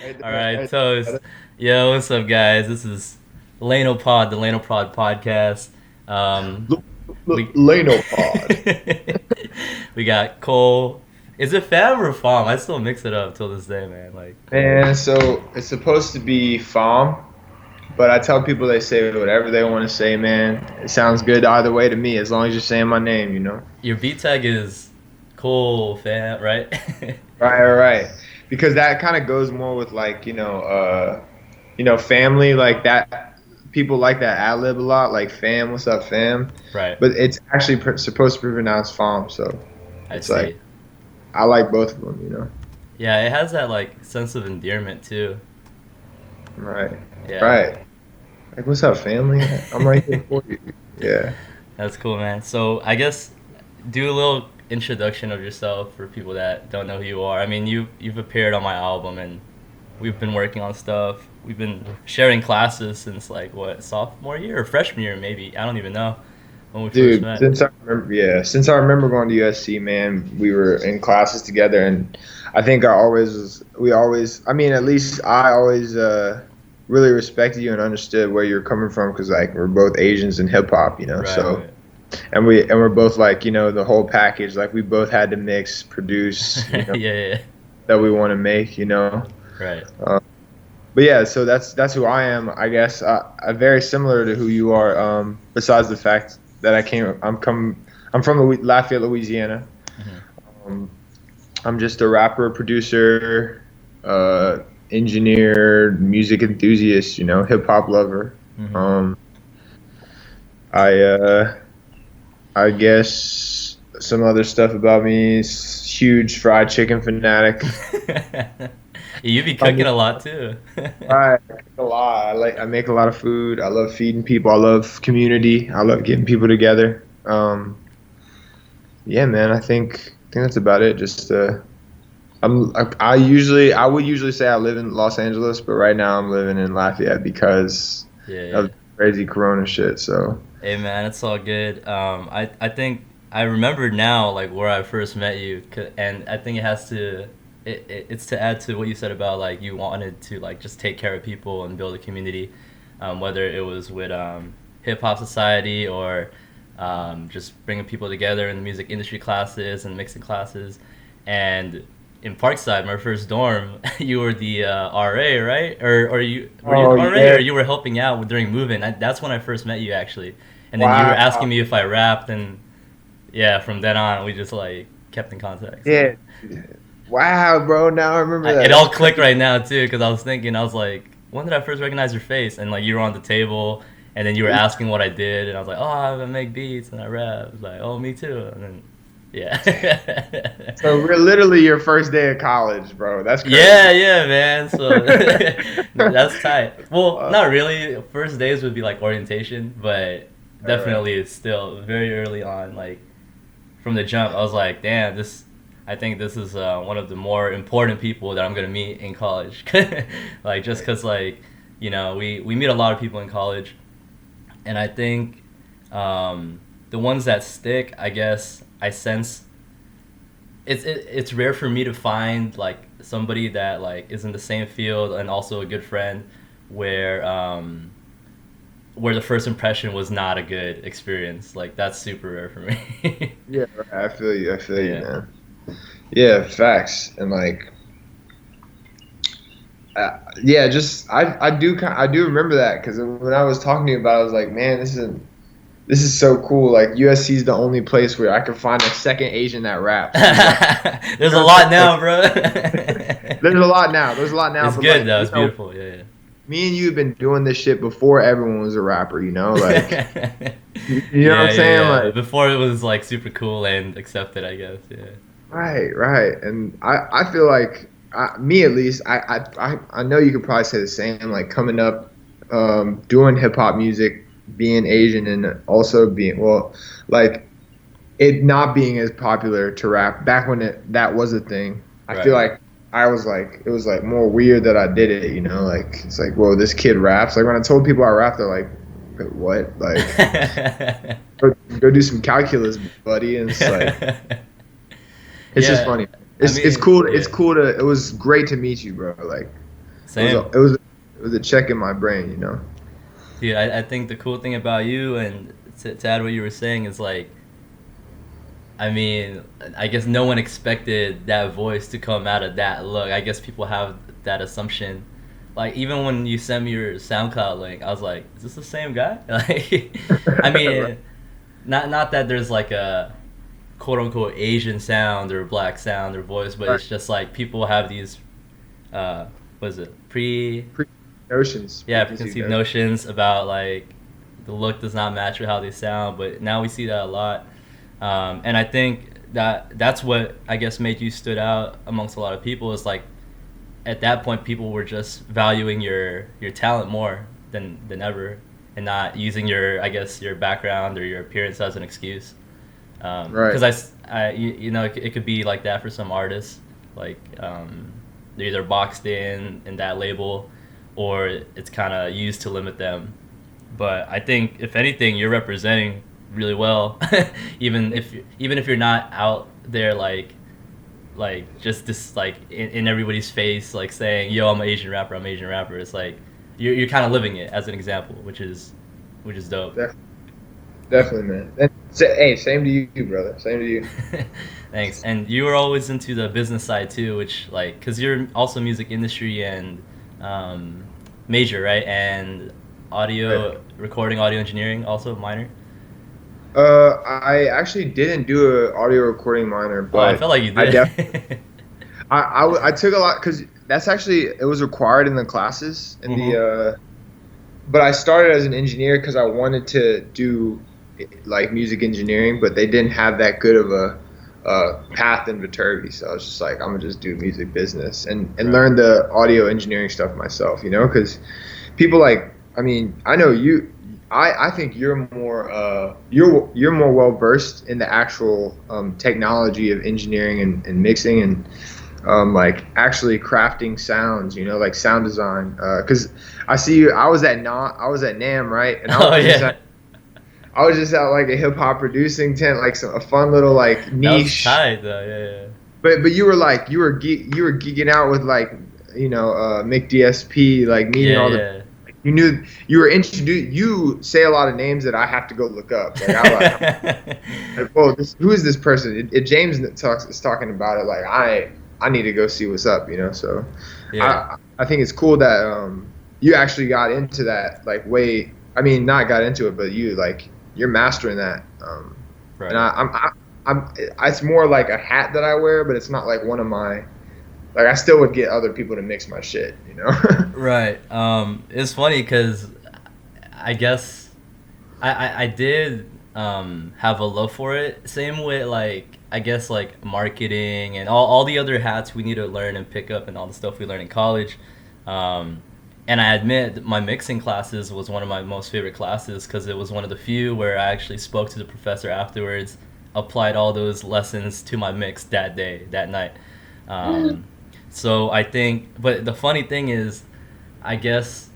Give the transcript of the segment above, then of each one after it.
All right, toast. Yo, what's up, guys? This is Layno Pod the LaynoProd podcast. Um, we Layno Pod. we got Cole. Is it Pham or Pham? I still mix it up till this day, man. Like, Man, so it's supposed to be Pham, but I tell people they say whatever they want to say, man. It sounds good either way to me, as long as you're saying my name. your beat tag is Cole Pham, right? Right, right. Because that kind of goes more with like, family like that. People like that ad lib a lot, like fam, what's up, fam? Right. But it's actually supposed to be pronounced Pham, so I it's like see. I like both of them. Yeah, it has that like sense of endearment too. Right, Yeah. right. Like, what's up, family? I'm right here for you. Yeah. That's cool, man. So I guess do a little introduction of yourself for people that don't know who you are. I mean, you've appeared on my album, and we've been working on stuff. We've been sharing classes since like what, sophomore year or freshman year, maybe. I don't even know when we first Dude, met. since I remember going to USC, man, we were in classes together, and I think we always, I mean, at least I always really respected you and understood where you're coming from because like we're both Asians in hip hop. Right, So right. and we're both like the whole package. Like we both had to mix, produce, Yeah, yeah, that we want to make. right. Uh, but yeah, so that's who I am, I guess. Very similar to who you are. Besides the fact that I'm from Lafayette, Louisiana. Hmm. Um, I'm just a rapper, producer, engineer, music enthusiast. Hip hop lover. Hmm. Um, I I guess some other stuff about me is huge fried chicken fanatic. You be I cooking mean, a lot too. I cook a lot. I make a lot of food. I love feeding people. I love community. I love getting people together. Yeah, man. I think that's about it. Just I would usually say I live in Los Angeles, but right now I'm living in Lafayette because Yeah, yeah. of crazy Corona shit. So Hey man, it's all good. I think I remember now like where I first met you, and I think it has to it's to add to what you said about like you wanted to like just take care of people and build a community, whether it was with hip hop society or just bringing people together in the music industry classes and mixing classes, and in Parkside, my first dorm, you were the RA, right? Or you were you oh the RA, or yeah. you were helping out during moving? That's when I first met you, actually. And then you were asking Wow. me if I rapped, and yeah, from then on, we just like kept in contact. So Yeah. Wow, bro. Now I remember that. it That's all clicked crazy. right now too, because I was thinking, I was like, when did I first recognize your face? And like you were on the table, and then you were asking what I did, and I was like, oh, I make beats and I rap. I was like, oh, me too. And then yeah. So we're literally your first day of college, bro. That's Yeah, crazy. yeah, man. So that's tight. Well, Uh, not really. First days would be like orientation, but all right. definitely it's still very early on. Like from the jump, I was like, damn, this. I think this is one of the more important people that I'm gonna meet in college. Like just cause like we meet a lot of people in college, and I think the ones that stick, I guess I sense it's rare for me to find like somebody that like is in the same field and also a good friend where the first impression was not a good experience. Like that's super rare for me. Yeah, right. I feel you. I feel you, Yeah. man. Yeah, facts. And like, yeah, just I do remember that because when I was talking to you about it, I was like, man, this is so cool. Like USC is the only place where I could find a second Asian that raps. Because like, There's a I'm saying? lot Like, now, bro. there's a lot now. There's a lot now, It's but good like, though. It's beautiful. Yeah, me and you have been doing this shit before everyone was a rapper. Like, yeah. you know what Yeah, I'm saying? yeah, yeah. Like, Before it was like super cool and accepted, I guess. Yeah. right, right. And I feel like me at least, I know you could probably say the same. Like coming up, doing hip hop music, being Asian, and also being like it not being as popular to rap back when that was a thing. I Right, feel right. like it was like more weird that I did it. Like it's like, whoa, this kid raps. Like when I told people I rap, they're like, "Wait, what? Like go do some calculus, buddy." And it's like it's just Yeah, funny. I It's mean, cool. It's yeah. cool to. It was great to meet you, bro. Like Same. it was a check in my brain, you know. Dude, I think the cool thing about you, and to add what you were saying, is like, I mean, I guess no one expected that voice to come out of that look. I guess people have that assumption. Like, even when you sent me your SoundCloud link, I was like, is this the same guy? Like, I Right. mean, not that there's like a quote unquote Asian sound or black sound or voice, but Right. it's just like people have these, uh, what is it, Preconceived preconceived notions. notions about like the look does not match with how they sound. But now we see that a lot, and I think that's what I guess made you stood out amongst a lot of people. Is like at that point people were just valuing your talent more than ever, and not using your, I guess, your background or your appearance as an excuse. Right. Because you know, it could be like that for some artists. Like they're either boxed in that label, or it's kind of used to limit them. But I think if anything, you're representing really well, even if you're not out there like just this like in everybody's face like saying, "Yo, I'm an Asian rapper. I'm an Asian rapper." It's like you're kind of living it as an example, which is dope. Def- Definitely, man. Hey, same to you, brother. Same to you. Thanks. And you were always into the business side too, which like, cause you're also music industry and um, major, right? And Right. audio recording, audio engineering, also minor. I actually didn't do an audio recording minor, Oh, I but felt like you I def did. I took a lot because that's actually it was required in the classes in the Mhm. but I started as an engineer because I wanted to do like music engineering, but they didn't have that good of a path in Viterbi, so I was just like, I'm gonna just do music business and Right. learn the audio engineering stuff myself, you know, because people like, I mean, I know you. I think you're more you're more well versed in the actual technology of engineering and mixing and like actually crafting sounds, you know, like sound design. Because I see you. I was at Nam, right, and Oh yeah, I was just at like a hip hop producing tent, like a fun little like that was niche. tight though. Yeah, But you were like you were geeking out with like Mick DSP, like meeting yeah, all the yeah, you knew you were introduced. You say a lot of names that I have to go look up. Like yeah. like, whoa, who is this person? If James is talking about it, like I need to go see what's up, you know. So Yeah. I think it's cool that you actually got into that like way. I mean, not got into it, but you're mastering that. And Right. I'm it's more like a hat that I wear, but it's not like one of my like I still would get other people to mix my shit, you know. Right. It's funny because I guess I did have a love for it. Same with like, I guess, like marketing and all the other hats we need to learn and pick up and all the stuff we learn in college. Um, and I admit that my mixing classes was one of my most favorite classes because it was one of the few where I actually spoke to the professor afterwards, applied all those lessons to my mix that day, that night. Um, so I think, but the funny thing is, I guess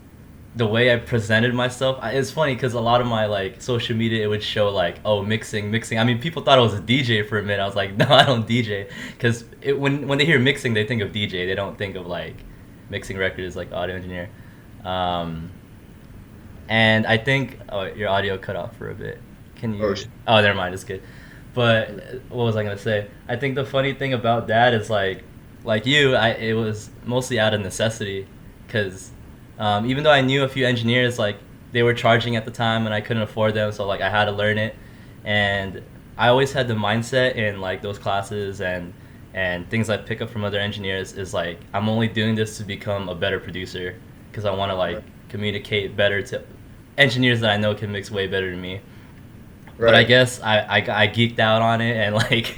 the way I presented myself, it's funny because a lot of my like social media, it would show like, oh, mixing. I mean, people thought I was a DJ for a minute. I was like, no, I don't DJ, because when they hear mixing, they think of DJ. They don't think of like mixing records like audio engineer. Um, and I think, oh, your audio cut off for a bit. Can Oh you? shit. Oh, never mind. It's good. But what was I gonna say? I think the funny thing about that is like you, it was mostly out of necessity, because even though I knew a few engineers, like they were charging at the time and I couldn't afford them, so like I had to learn it, and I always had the mindset in like those classes and things I pick up from other engineers is like, I'm only doing this to become a better producer, because I want to like Right. communicate better to engineers that I know can mix way better than me. But I Right. guess I geeked out on it, and like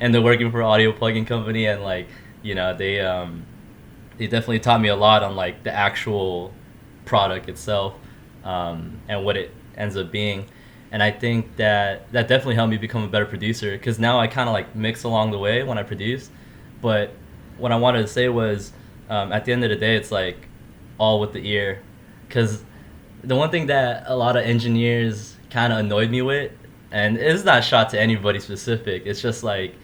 and they're working for an audio plugin company, and like, they definitely taught me a lot on like the actual product itself, and what it ends up being. And I think that definitely helped me become a better producer, because now I kind of like mix along the way when I produce. But what I wanted to say was, at the end of the day, it's like all with the ear, because the one thing that a lot of engineers kind of annoyed me with, and it's not shot to anybody specific, it's just like,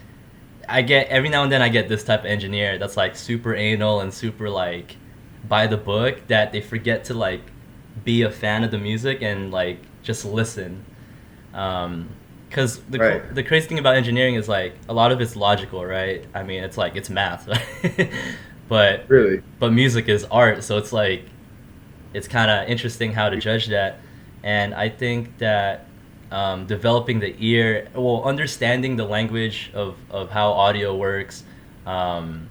I get every now and then I get this type of engineer that's like super anal and super like by the book that they forget to like be a fan of the music and like just listen. Because Right. the crazy thing about engineering is like a lot of it's logical, right? I mean, it's like it's math, but Really. music is art, so it's like it's kind of interesting how to judge that. And I think that developing the ear, well, understanding the language of how audio works, um,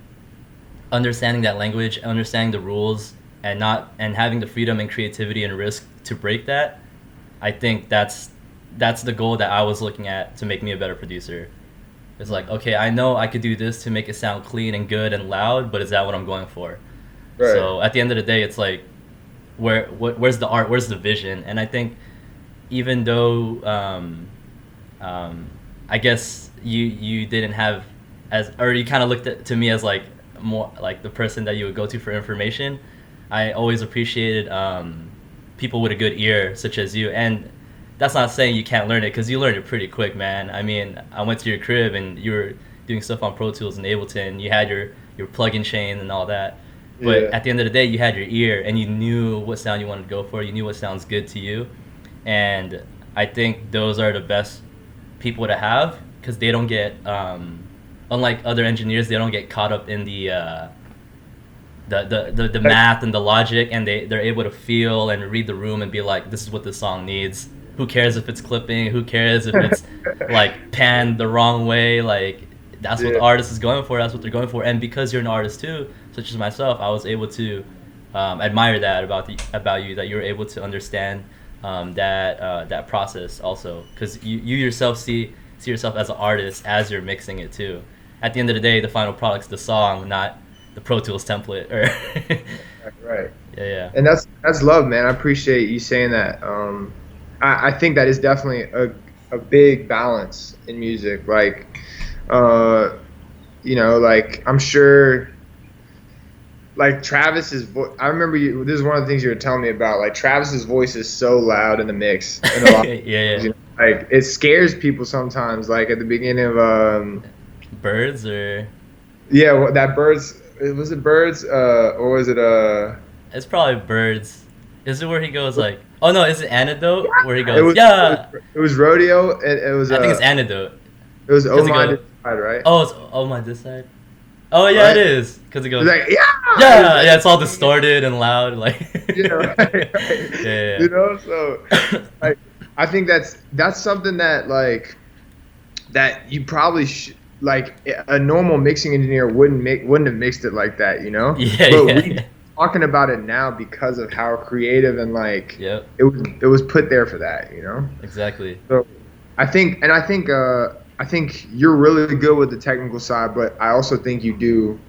understanding that language, understanding the rules, and not and having the freedom and creativity and risk to break that. I think that's the goal that I was looking at to make me a better producer. It's like, okay, I know I could do this to make it sound clean and good and loud, but is that what I'm going for? Right. So at the end of the day, it's like, where's the art, where's the vision? And I think even though I guess you didn't have as, or you kind of looked to me as like more like the person that you would go to for information. I always appreciated people with a good ear, such as you, and that's not saying you can't learn it because you learned it pretty quick, man. I mean, I went to your crib and you were doing stuff on Pro Tools and Ableton. You had your plug-in chain and all that. But Yeah. at the end of the day, you had your ear and you knew what sound you wanted to go for. You knew what sounds good to you, and I think those are the best people to have because they don't get, unlike other engineers, they don't get caught up in the math and the logic, and they're able to feel and read the room and be like, this is what this song needs. Who cares if it's clipping? Who cares if it's like panned the wrong way? Like that's what the Yeah. artist is going for. That's what they're going for. And because you're an artist too, such as myself, I was able to admire that about you, that you were able to understand that process also, because you yourself see yourself as an artist as you're mixing it too. At the end of the day, the final product's the song, not the Pro Tools template. Or Right. yeah, yeah, And that's love, man. I appreciate you saying that. I think that is definitely a big balance in music. Like, uh, like I'm sure, like Travis's voice. I remember you. This is one of the things you were telling me about. Like Travis's voice is so loud in the mix, and a lot. yeah, yeah. Like it scares people sometimes. Like at the beginning of Birds or yeah, that birds. Was it birds? Or was it it's probably Birds. Is it where he goes like? Oh no, is it Antidote where he It goes? was Yeah, it was rodeo. It was I think it's Antidote. it was Oh Because he My goes, Side, right? oh, it's oh my this side. Oh yeah, Right? it is. Because he It's goes, like yeah, yeah, yeah. It's all distorted and loud, like. yeah, right, right. Yeah, So like, I think that's something that like that you probably like a normal mixing engineer wouldn't have mixed it like that, yeah, But yeah, we yeah. talking about it now because of how creative and like Yep, it was put there for that. exactly. So I think you're really good with the technical side, but I also think you do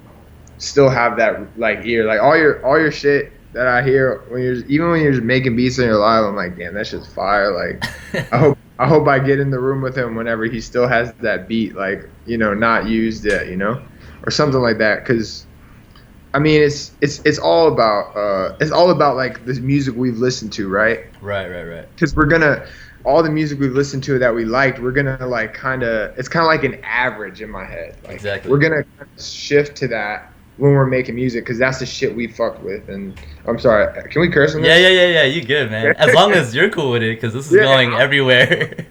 still have that like ear, like all your shit that I hear when you're just making beats on your live. I'm like, damn, that shit's fire. Like, I hope I get in the room with him whenever he still has that beat, like not used yet, or something like that. Because I mean, it's all about like this music we've listened to, right? Right. Because all the music we've listened to that we liked, we're gonna like it's kind of like an average in my head. Like, Exactly. we're gonna shift to that when we're making music because that's the shit we fucked with. And I'm sorry, can we curse on this? Yeah. You good, man? As long as you're cool with it, because this is Yeah. going everywhere.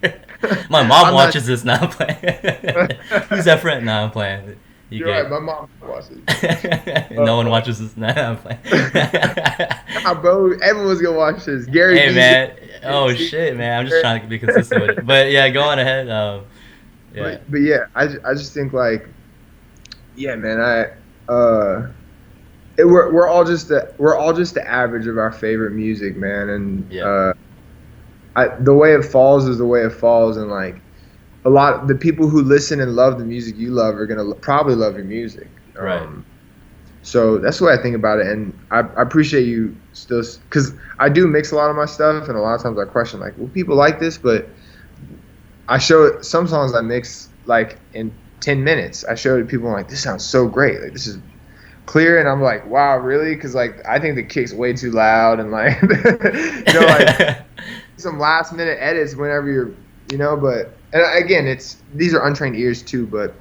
My mom I'm watches this now. I'm playing. Who's that friend? Nah, I'm playing. You You're good? right. My mom watches. No one watches this now. I'm playing. Nah, bro, everyone's gonna watch this. Gary. Hey V's man. Oh shit, man. I'm just trying to be consistent with it. But yeah, go on ahead. Yeah. But yeah, I just think like, yeah, man, we're all just the average of our favorite music, man, and Yeah. the way it falls is the way it falls, and like a lot of the people who listen and love the music you love are gonna probably love your music. Right. So that's the way I think about it, and I appreciate you still, because I do mix a lot of my stuff, and a lot of times I question like, will people like this? But I show it. Some songs I mix like in 10 minutes. I show it to people and like, this sounds so great. Like this is clear, and I'm like, wow, really? Because like I think the kick's way too loud, and like like some last minute edits whenever but and again, these are untrained ears too, but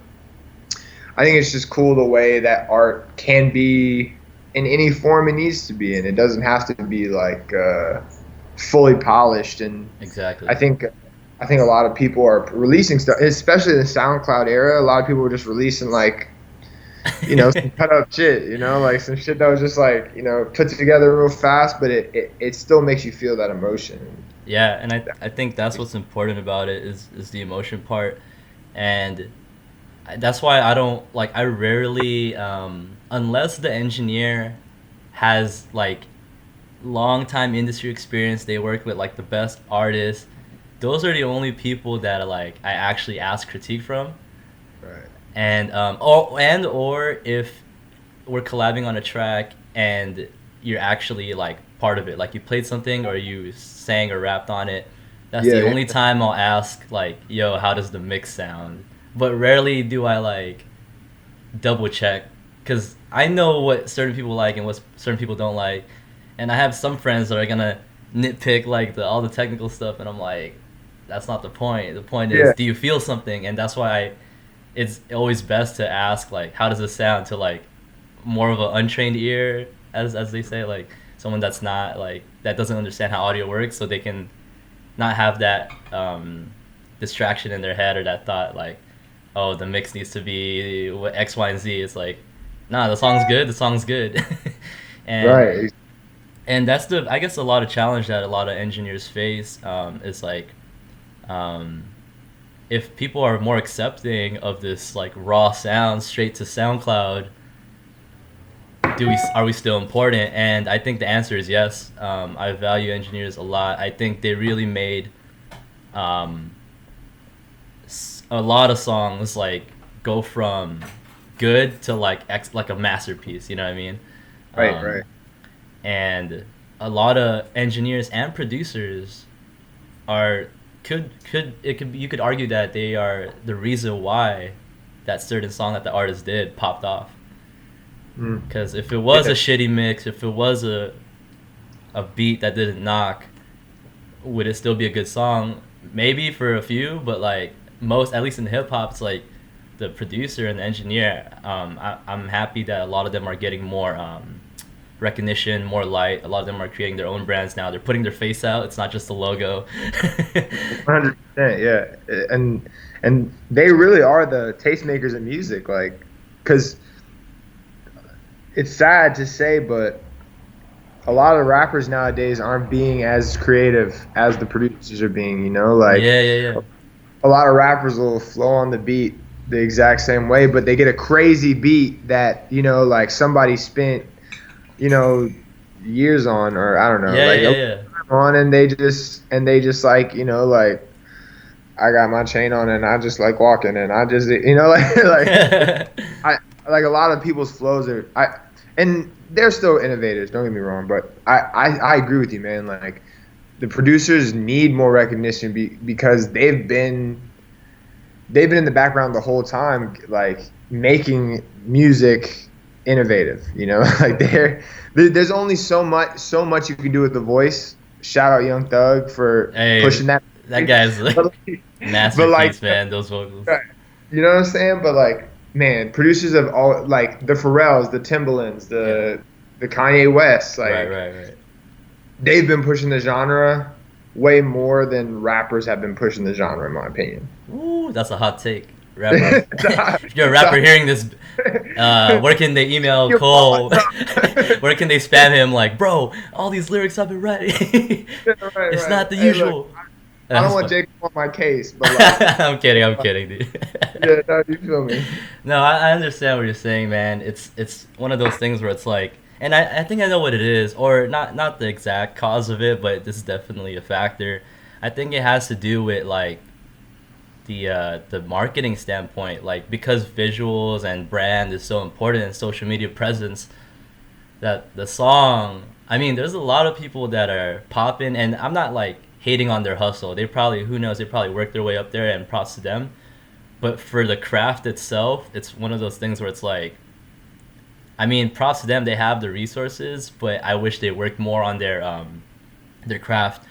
I think it's just cool the way that art can be in any form it needs to be in. It doesn't have to be like fully polished. And I Exactly. think I think a lot of people are releasing stuff, especially in the SoundCloud era. A lot of people were just releasing like some cut up shit, like some shit that was just like put together real fast, but it still makes you feel that emotion. Yeah, and I think that's what's important about it is the emotion part, and that's why I don't like I rarely unless the engineer has like long time industry experience, they work with like the best artists. Those are the only people that like I actually ask critique from, Right. and or if we're collabing on a track and you're actually like part of it, like you played something or you sang or rapped on it. That's the Yeah, only time I'll ask like, "Yo, how does the mix sound?" But rarely do I like double check because I know what certain people like and what certain people don't like, and I have some friends that are gonna nitpick like all the technical stuff, and I'm like, that's not the point. The point is, yeah, do you feel something? And that's why it's always best to ask like, how does this sound to like more of an untrained ear, as they say, like someone that's not like that doesn't understand how audio works, so they can not have that distraction in their head or that thought like, oh, the mix needs to be what X, Y, and Z. It's like, nah, the song's good. The song's good, and right. that's the I guess a lot of challenge that a lot of engineers face is like, um, if people are more accepting of this like raw sound straight to SoundCloud, do we are we still important? And I think the answer is yes. I value engineers a lot. I think they really made um, a lot of songs like go from good to like like a masterpiece. You know what I mean? Right, Um, right. and a lot of engineers and producers are could it could you could argue that they are the reason why that certain song that the artist did popped off. Mm. Because if it was a Yeah, shitty mix, if it was a beat that didn't knock, would it still be a good song? Maybe for a few, but like most, at least in hip hop, it's like the producer and the engineer. I'm happy that a lot of them are getting more recognition, more light. A lot of them are creating their own brands now. They're putting their face out. It's not just a logo. 100%. Yeah, and they really are the tastemakers of music. Like, because it's sad to say, but a lot of rappers nowadays aren't being as creative as the producers are being. Like Yeah, yeah, yeah. a lot of rappers will flow on the beat the exact same way, but they get a crazy beat that like somebody spent you know years on, or I don't know, Yeah, like yeah, a yeah, time on, and they just like like I got my chain on and I just like walking and I just like yeah. I like a lot of people's flows are and they're still innovators. Don't get me wrong, but I agree with you, man. Like the producers need more recognition because they've been in the background the whole time, like making music innovative. Like there's only so much you can do with the voice. Shout out Young Thug for Hey, pushing that. that guy's a But like, but like, masterpiece, man. Those vocals. you know what I'm saying? But like, man, producers of all like the Pharrells, the Timbalands, Yeah. the Kanye West, Right, like right, right. they've been pushing the genre way more than rappers have been pushing the genre, in my opinion. Ooh, that's a hot take. Rappers. So- If you're a rapper so- hearing this, where can they email Cole? Where can they spam him? Like, bro, all these lyrics I've been writing. Yeah, right, It's right. not the Hey, look, usual. I don't That's want fun. Jake on my case, but like, I'm kidding. I'm kidding, dude. yeah, no, you feel me? No, I understand what you're saying, man. It's one of those things where it's like, and I think I know what it is, or not the exact cause of it, but this is definitely a factor. I think it has to do with like the marketing standpoint, like because visuals and brand is so important and social media presence, that the song. I mean, there's a lot of people that are popping, and I'm not like hating on their hustle. They probably, who knows, they probably work their way up there, and props to them. But for the craft itself, it's one of those things where it's like, I mean, props to them. They have the resources, but I wish they worked more on their craft.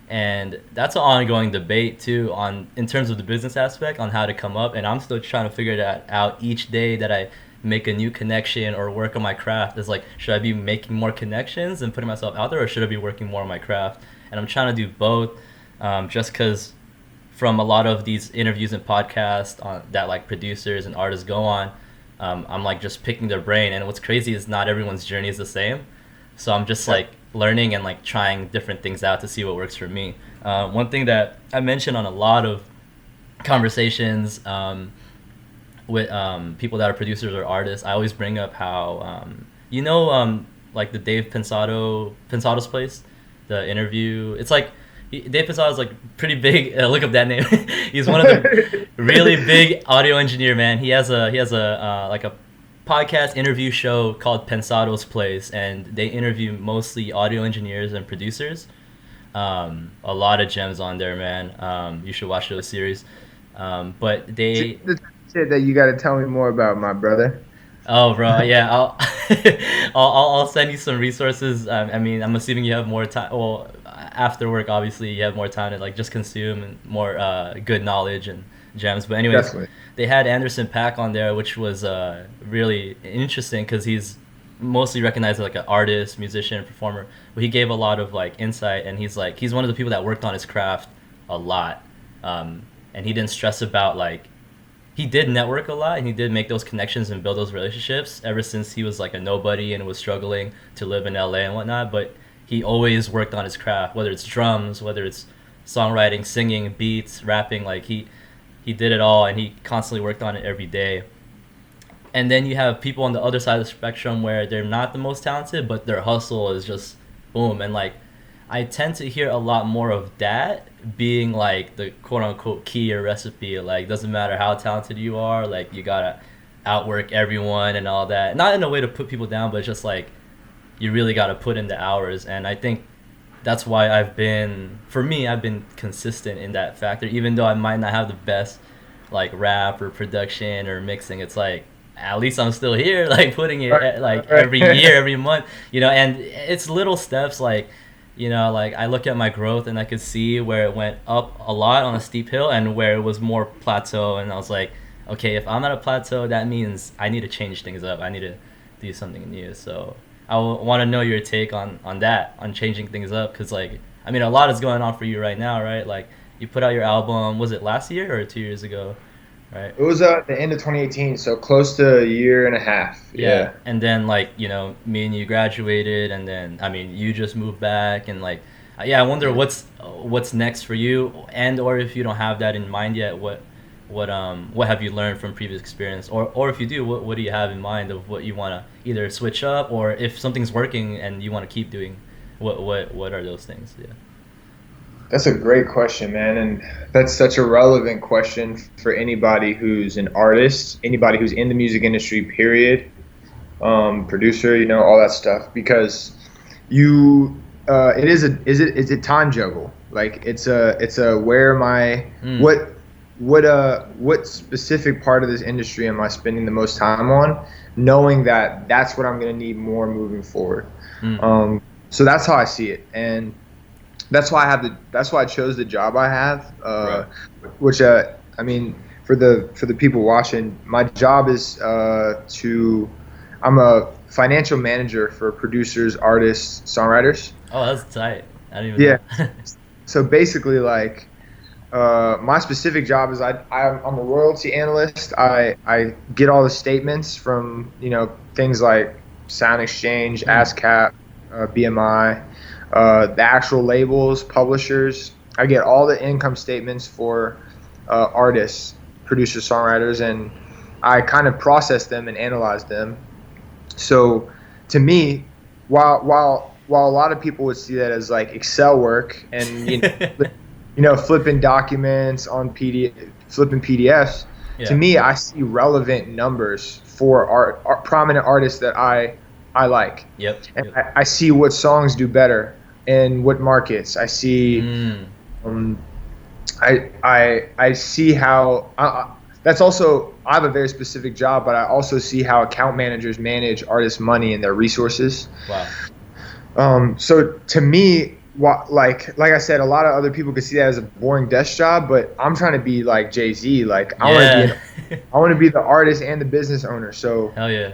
And that's an ongoing debate too, on in terms of the business aspect on how to come up. And I'm still trying to figure that out each day that I make a new connection or work on my craft is like, should I be making more connections and putting myself out there, or should I be working more on my craft? And I'm trying to do both, just because from a lot of these interviews and podcasts that like producers and artists go on, I'm like just picking their brain. And what's crazy is not everyone's journey is the same. So I'm just like learning and like trying different things out to see what works for me. One thing that I mentioned on a lot of conversations with people that are producers or artists, I always bring up how like the Dave Pensado's place, the interview. It's like Dave Pensado's like pretty big. Look up that name. He's one of the really big audio engineer, man. He has a like a podcast interview show called Pensado's Place, and they interview mostly audio engineers and producers. A lot of gems on there, man. You should watch those series. But they The shit that you got to tell me more about, my brother. Oh, bro, yeah, I'll I'll send you some resources. I mean, I'm assuming you have more time. Well, after work, obviously, you have more time to like just consume and more good knowledge and gems. But anyways, Definitely. they had Anderson Paak on there, which was really interesting because he's mostly recognized as like an artist, musician, performer. But he gave a lot of like insight, and he's one of the people that worked on his craft a lot, and he didn't stress about like he did network a lot and he did make those connections and build those relationships ever since he was like a nobody and was struggling to live in LA and whatnot. But he always worked on his craft, whether it's drums, whether it's songwriting, singing, beats, rapping. Like he did it all and he constantly worked on it every day. And then you have people on the other side of the spectrum where they're not the most talented, but their hustle is just boom. And like I tend to hear a lot more of that being like the quote unquote key or recipe. Like doesn't matter how talented you are, like you gotta outwork everyone and all that. Not in a way to put people down, but just like you really gotta put in the hours. And I think that's why I've been consistent in that factor. Even though I might not have the best like rap or production or mixing, it's like at least I'm still here, like putting it like every year, every month, and it's little steps like like I look at my growth and I could see where it went up a lot on a steep hill and where it was more plateau. And I was like, okay, if I'm at a plateau, that means I need to change things up. I need to do something new. So I want to know your take on that, on changing things up. Because, like, I mean, a lot is going on for you right now, right? Like, you put out your album, was it last year or 2 years ago? Right. It was the end of 2018, so close to a year and a half. Yeah. And then like me and you graduated, and then I mean you just moved back, and like I wonder what's next for you, and or if you don't have that in mind yet, what have you learned from previous experience, or if you do, what do you have in mind of what you want to either switch up, or if something's working and you want to keep doing, what are those things? Yeah. That's a great question, man, and that's such a relevant question for anybody who's an artist, anybody who's in the music industry, period, producer, all that stuff, because it's a time juggle. Like it's a where am I, what specific part of this industry am I spending the most time on, knowing that that's what I'm gonna need more moving forward. So that's how I see it, and that's why I chose the job I have, Right. which I mean, for the people watching, my job is I'm a financial manager for producers, artists, songwriters. Oh, that's tight. I didn't even know. So basically, like, my specific job is I'm a royalty analyst. I get all the statements from things like Sound Exchange, ASCAP, BMI. The actual labels, publishers. I get all the income statements for artists, producers, songwriters, and I kind of process them and analyze them. So to me, while a lot of people would see that as like Excel work and flipping documents on flipping PDFs, to me I see relevant numbers for prominent artists that I like. Yep. And I see what songs do better in what markets. I see. I see how. That's also. I have a very specific job, but I also see how account managers manage artists' money and their resources. Wow. So to me, like I said, a lot of other people could see that as a boring desk job, but I'm trying to be like Jay-Z. Like Yeah. I want to be the artist and the business owner. So Hell yeah.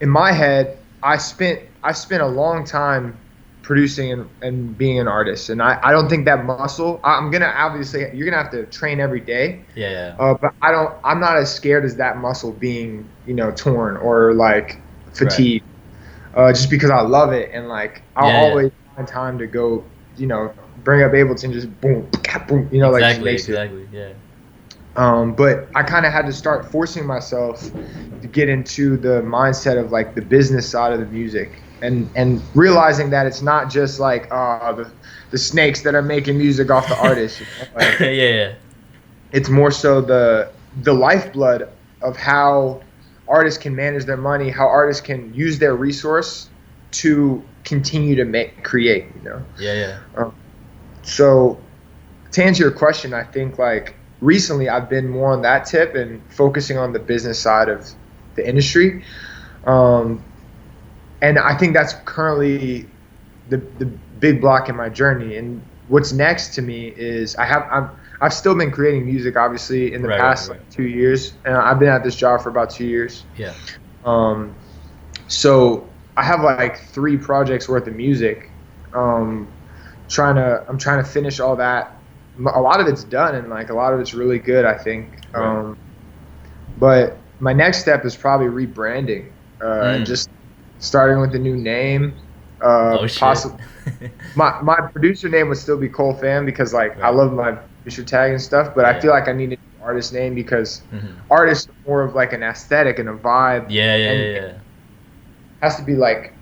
in my head, I spent a long time producing and being an artist, and I don't think that muscle. I'm gonna obviously you're gonna have to train every day, Yeah, yeah. but I'm not as scared as that muscle being torn or like Right. fatigued, just because I love it and like I'll Yeah, yeah. always find time to go bring up Ableton, just boom, boom, like just Exactly, makes it. exactly. Yeah. But I kind of had to start forcing myself to get into the mindset of like the business side of the music and realizing that it's not just like the snakes that are making music off the artist. Yeah, Like yeah. it's more so the lifeblood of how artists can manage their money, how artists can use their resource to continue to create. Yeah, yeah. Um, so to answer your question, I think like recently I've been more on that tip and focusing on the business side of the industry. Um, and I think that's currently the big block in my journey. And what's next to me is I've still been creating music, obviously, in the Right, right, past right. like 2 years, and I've been at this job for about 2 years. Yeah. Um, so I have like 3 projects worth of music. Um, I'm trying to finish all that. A lot of it's done, and like a lot of it's really good, I think. Right. But my next step is probably rebranding, and Mm. just starting with a new name. Oh shit. Possibly my producer name would still be Cole Pham because like I Right. love my producer tag and stuff, but Yeah, I yeah. feel like I need an artist name because Hmm. artists are more of like an aesthetic and a vibe, Yeah, yeah, and yeah, it yeah. has to be like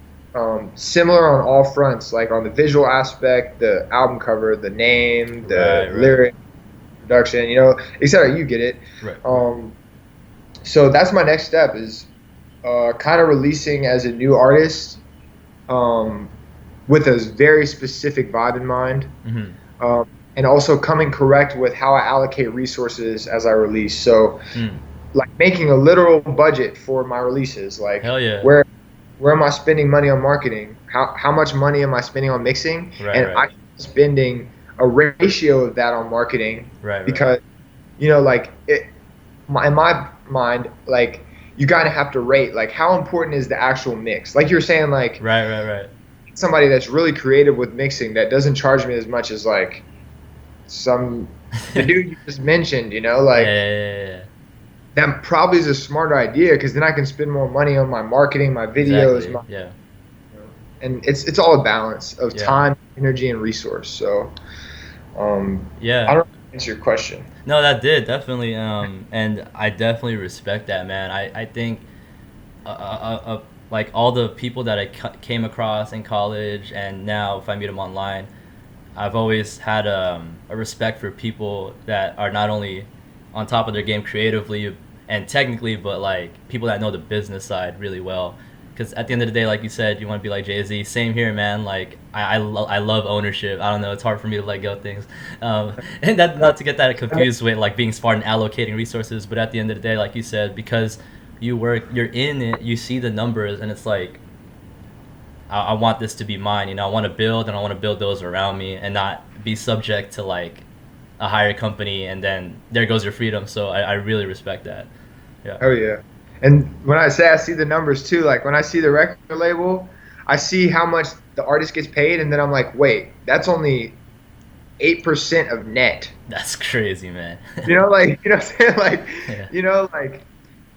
similar on all fronts, like on the visual aspect, the album cover, the name, the Right, right. lyric, production, etc. You get it. Right. Um, so that's my next step is kind of releasing as a new artist, um, with a very specific vibe in mind, Hmm. um, and also coming correct with how I allocate resources as I release. So, Mm. like making a literal budget for my releases, like Hell yeah. where am I spending money on marketing? How much money am I spending on mixing? Right, And I right. spending a ratio of that on marketing Right, right. because like in my mind, like you kind of have to rate like how important is the actual mix. Like you're saying, like Right, right, right. somebody that's really creative with mixing that doesn't charge me as much as like some the Yeah, dude you just mentioned. yeah, Like yeah, yeah. that probably is a smarter idea because then I can spend more money on my marketing, my videos, Exactly. Yeah. and it's all a balance of Yeah. time, energy, and resource. So I Yeah. don't know if I answer your question. No, that did definitely, and I definitely respect that, man. I think, like all the people that I came across in college, and now if I meet them online, I've always had a respect for people that are not only on top of their game creatively and technically, but like people that know the business side really well. Because at the end of the day, like you said, you want to be like Jay Z. Same here, man. Like I love ownership. I don't know. It's hard for me to let go of things, and that not to get that confused with like being smart and allocating resources. But at the end of the day, like you said, because you're in it, you see the numbers, and it's like I want this to be mine. I want to build, and I want to build those around me, and not be subject to like a higher company, and then there goes your freedom. So I really respect that. Yeah. Oh yeah. And when I say I see the numbers too, like when I see the record label, I see how much the artist gets paid, and then I'm like, wait, that's only 8% of net. That's crazy, man. Like what I'm saying, like Yeah. like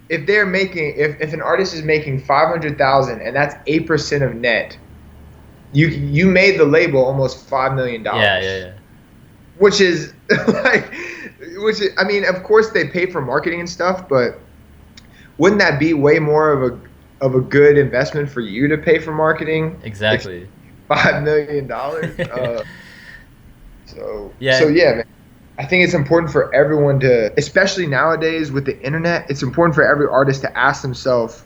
if they're making if an artist is making 500,000 and that's 8% of net, you made the label almost Yeah, $5 million, yeah, yeah. which is like I mean, of course they pay for marketing and stuff, but wouldn't that be way more of a good investment for you to pay for marketing if Exactly. $5 million? So Yeah, yeah, man. I think it's important for everyone to, especially nowadays with the internet, it's important for every artist to ask themselves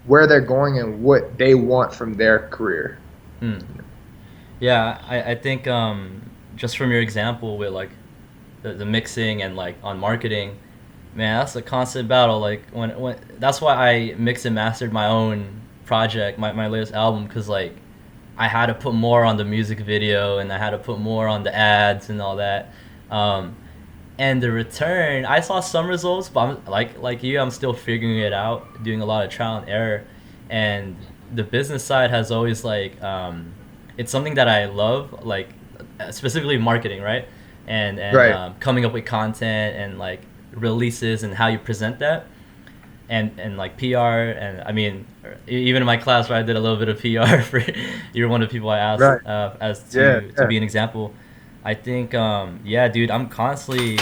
where they're going and what they want from their career. mm. Yeah. I think just from your example with like the mixing and like on marketing, man, that's a constant battle. Like when that's why I mixed and mastered my own project, my latest album, because like I had to put more on the music video and I had to put more on the ads and all that. Um, and the return, I saw some results, but I'm like you, I'm still figuring it out, doing a lot of trial and error. And the business side has always it's something that I love, like specifically marketing, right? And Right. coming up with content and like releases and how you present that and like PR and I mean even in my class where I did a little bit of PR for you're one of the people I asked Right. as Yeah. to Yeah. be an example. I think yeah, dude, I'm constantly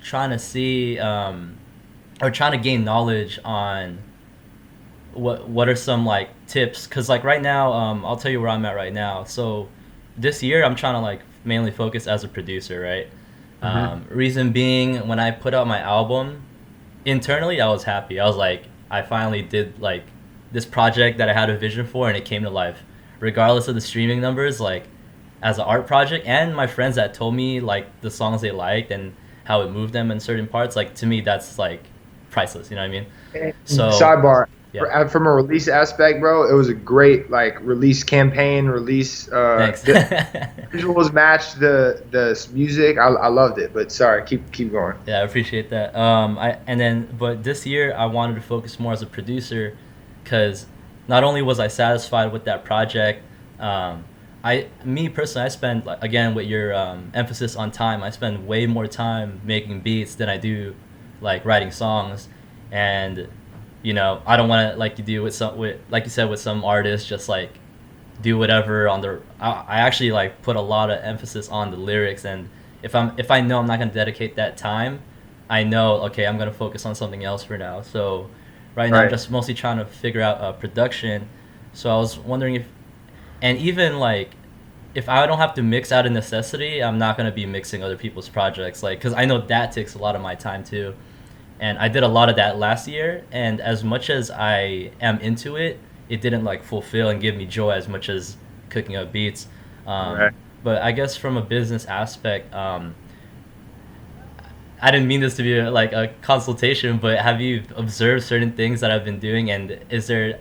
trying to see or trying to gain knowledge on what are some like tips because like right now I'll tell you where I'm at right now. So this year I'm trying to like mainly focus as a producer, right? Hmm. Reason being when I put out my album internally I was happy. I was like I finally did like this project that I had a vision for and it came to life regardless of the streaming numbers, like as an art project. And my friends that told me like the songs they liked and how it moved them in certain parts, like to me that's like priceless, you know what I mean? And So sidebar, yeah, from a release aspect, bro, it was a great like release campaign. Release, thanks. the visuals matched the music. I loved it. But sorry, keep going. Yeah, I appreciate that. I and then but this year I wanted to focus more as a producer, because not only was I satisfied with that project, me personally I spend like, again with your emphasis on time, I spend way more time making beats than I do like writing songs, and I don't want to like you do with some with like you said with some artists just like do whatever on the I actually like put a lot of emphasis on the lyrics. And if I know I'm not going to dedicate that time, I know okay I'm going to focus on something else for now. So right now I'm Right. just mostly trying to figure out production. So I was wondering if and even like if I don't have to mix out of necessity, I'm not going to be mixing other people's projects, like because I know that takes a lot of my time too. And I did a lot of that last year. And as much as I am into it, it didn't like fulfill and give me joy as much as cooking up beats. Right. But I guess from a business aspect, I didn't mean this to be like a consultation, but have you observed certain things that I've been doing, and is there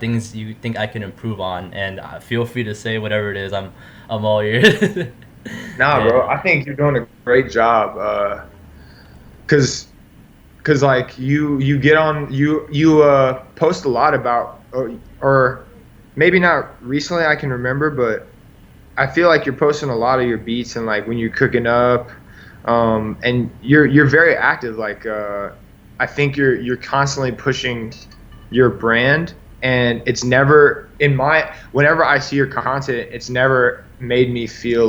things you think I can improve on? And feel free to say whatever it is. I'm all ears. Nah, bro. Yeah. I think you're doing a great job. Cause like you get on you post a lot about or maybe not recently I can remember, but I feel like you're posting a lot of your beats and like when you're cooking up, and you're very active. Like I think you're constantly pushing your brand, and it's never in my whenever I see your content, it's never made me feel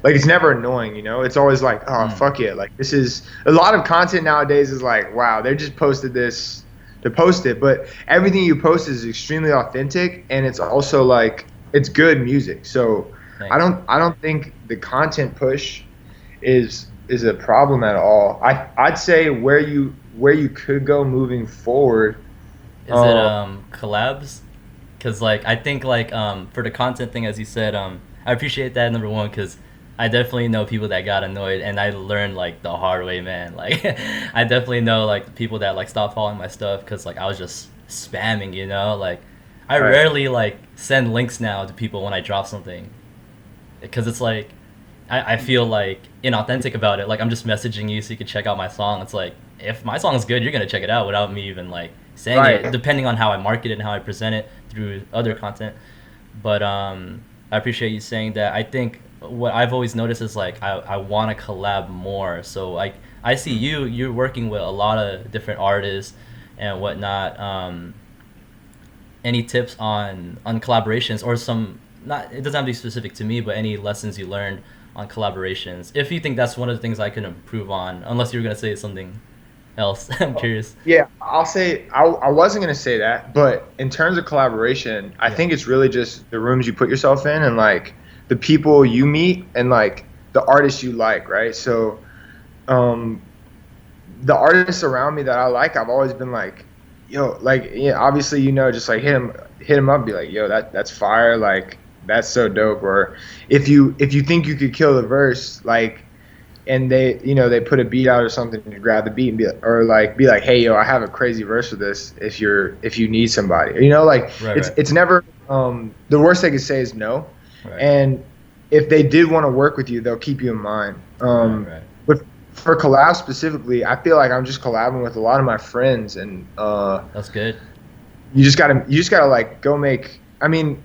like it's never annoying. It's always like, oh Mm, fuck it, like this is a lot of content nowadays is like, wow, they just posted this to post it, but everything you post is extremely authentic, and it's also like it's good music. So I thanks. don't I don't think the content push is a problem at all. I'd say where you could go moving forward. Is it um collabs? Because like I think like for the content thing, as you said, I appreciate that number one because I definitely know people that got annoyed, and I learned like the hard way, man. Like I definitely know like people that like stopped following my stuff because like I was just spamming, like I right. rarely like send links now to people when I drop something because it's like I feel like inauthentic about it. Like I'm just messaging you so you can check out my song. It's like if my song is good, you're gonna check it out without me even like saying it. Right. Depending on how I market it and how I present it through other content. But I appreciate you saying that. I think what I've always noticed is like I want to collab more. So like I see you're working with a lot of different artists and whatnot. Any tips on collaborations or some not it doesn't have to be specific to me, but any lessons you learned on collaborations if you think that's one of the things I can improve on, unless you were going to say something else. I'm curious. Yeah, I'll say I wasn't gonna say that, but in terms of collaboration, I Yeah. think it's really just the rooms you put yourself in and like the people you meet and like the artists you like, right? So, um, the artists around me that I like, I've always been like, yo, like, yeah, obviously, just like hit him up, be like, yo, that's fire, like that's so dope. Or if you think you could kill the verse, like and they put a beat out or something to grab the beat and be like, hey yo, I have a crazy verse for this if you need somebody, like Right, right, it's never the worst they could say is no. right, And if they did want to work with you, they'll keep you in mind. right, right. But for collabs specifically, I feel like I'm just collabing with a lot of my friends, and That's good. you just gotta like go make. I mean,